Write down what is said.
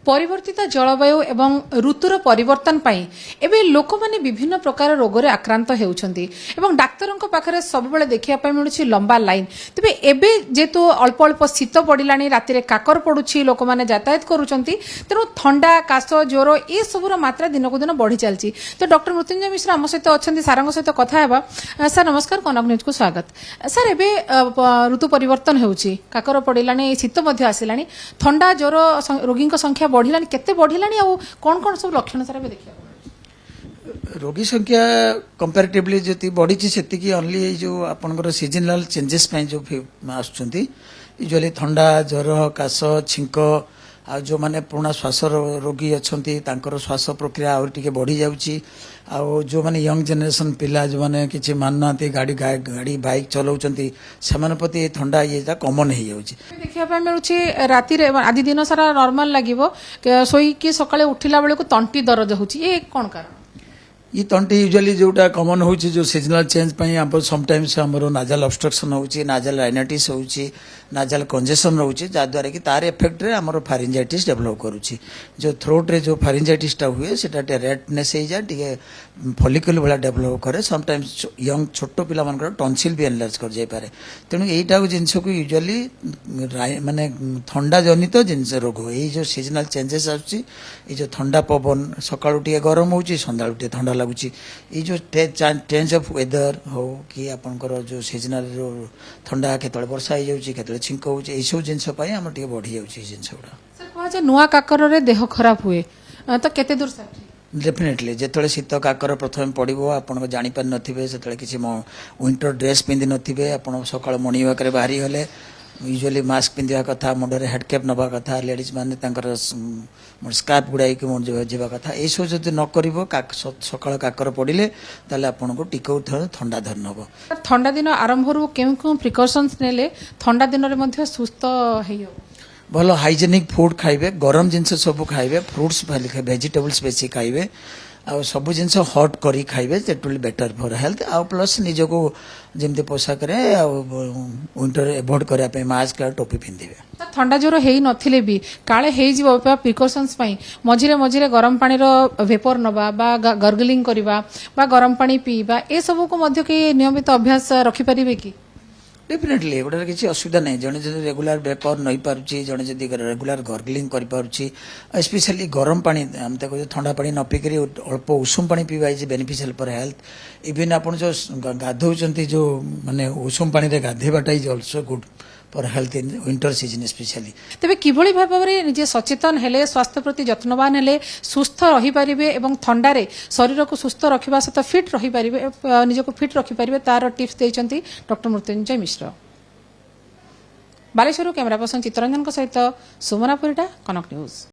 परिवर्तित जलवायु एवं ऋतुर परिवर्तन पाई एबे लोक माने विभिन्न प्रकार रोग आक्रांत होउछंती एवं डाक्तरों पाखरे सब बेले देखिया पाई मिलुछि लंबा लाइन तबे एबे जेतु अल्प अल्प शीत पड़िलानी राति काकर पड़ुछि लोक माने यातायात करूछंती तेणु ठंडा काश ज्वर ए सबुर मात्रा दिन को दिन बढ़ी चलछि। तो डॉक्टर मृत्युंजय मिश्र आम सहित अच्छा सारंग सहित कथा हेबा। सर नमस्कार, कनक न्यूज को स्वागत। सर एबे ऋतु परिवर्तन होउछि, काकर पड़िलानी शीत मध्ये आसिलानी, ठंडा ज्वर रोगी संख्या बढ़िलानी, केते बढ़िलानी आ कोन कोन सब लक्षण सर एबे देखिया रोगी संख्या कंपैरेटिवली जति बढ़ी से ओनली जो आपनकर सीजनल चेंजेस जो आसुचंती यूजुअली ठंडा ज्वर काश छिंक आ जो माने पुराना श्वास रोगी अच्छी श्वास प्रक्रिया और टिके बढ़ी जाउची आ जो माने यंग जनरेशन पिला जो माने किछि मानना गाड़ी गाड़ी बाइक चलाउचंती सेमान प्रति ठंडा ये कॉमन हो जाउची। देखिया पा मिलुछि राति रे आदि दिन सारा नॉर्मल लागिवो, सोई कि सकाळे उठिला बेले को तंटी दर्द होउची, ए कोन कारण? ये तंटी यूजुअली जोटा कॉमन होउची जो सीजनल चेंज पई हम समटाइम्स हमरो नाजल ऑब्स्ट्रक्शन होउची, नाजल राइनाइटिस होउची, नाजल कंजेशन होउची, जा द्वारा कि तार इफेक्ट रे हमरो फारिंजाइटिस डेवलप करूची। जो थ्रोट रे जो फारिंजाइटिस टा हुए सेटा रेडनेस हे जा टिके फॉलिकल वाला डेवलप करे। समटाइम्स यंग छोटो पिला मानकर टॉन्सिल भी एनलार्ज कर जाय पारे। तेनु एटा को जिंस को यूजुअली माने ठंडा जनित जिंस रोग ए जो सीजनल चेंजेस आछी, ए जो ठंडा पवन सकाळु टिके गरम होउची, संध्याळु टिके ठंडा लगुची, ये जो चेंज ऑफ वेदर हो कि आपनकर जो सीजनल जो ठंडा केतळे वर्षा हो जाउची, केतळे छिंक होउची, ए सब जिंस पई हम टिके बढ़ी जाउची जिंस गुडा। सर कहा जे नुआ काकर रे देह खराब हुए तो केते दूर सर? डेफिनेटली जेतळे शीत काकर प्रथम पड़ो आपन जानी पार नथिबे, सेतळे किछि विंटर ड्रेस पिंधि नथिबे, आपन सकाळ मॉर्निंग वॉक रे बाहरी गले यूजुअली मास्क पिंधिया कथा, मुंडरे हेडकैप नबा कथा, लेडीज माने तांकर स्कार्फ गुड़ाई कि जीवा कथा, ये सब जब न कर सकाळ काकर पड़े ताले आपन को टिको ठंडा धरन हबो। ठंडा दिन आरंभ रु केउ केउ प्रिकॉशंस नेले ठंडा दिन रे मध्ये सुस्त हेयो? भल हाइजेनिक फूड खाइबे, गरम जिनस सब खाइबे, फ्रूट्स वेजिटेबल्स बेसी खाइबे, आ सब जिनस हॉट करी खाइबे, that will better for health. आ प्लस निजको जेमते पोशाक रे विंटर अवॉइड करिया पे मास्क आ टोपी पिंधिबे। ठंडा ज्वर हेई नथिले भी काळे हेई जीव प्रिकॉशंस पई मझिरे मझिरे गरम पानी रो वेपर नबा बा गार्गलिंग करबा बा गरम पानी पीबा ए सब को मध्य के नियमित अभ्यास रखि परिबे कि? डेफिनेटली गोटे किसी असुविधा नहीं। जड़े जब रेगुलर वेपर नई पार्टी, जड़े जब रेगुलर गर्गलिंग करें, स्पेशली गरम पानी आम तो ठंडा पानी न पीक अल्प उषुम पानी पीवा is beneficial for health. Even आप जो गाधौं जो माने उषुम पानी रे गाधेबाटा is also good for health in winter season specially. तेबे किभଳି भाबरे निजे सचेतन हेले, स्वास्थ्य प्रति यत्नवान हेले सुस्थ रही पारिबे एवं ठंडा रे शरीर को सुस्थ रखिबा सहित फिट रही पारिबे, निजको फिट रखि पारिबे, तार टिप्स देइचंती डॉक्टर मृत्युंजय मिश्र। बालेश्वर कैमरा पर्सन चित्तरंजन सहित सुमना परिडा, कनक न्यूज।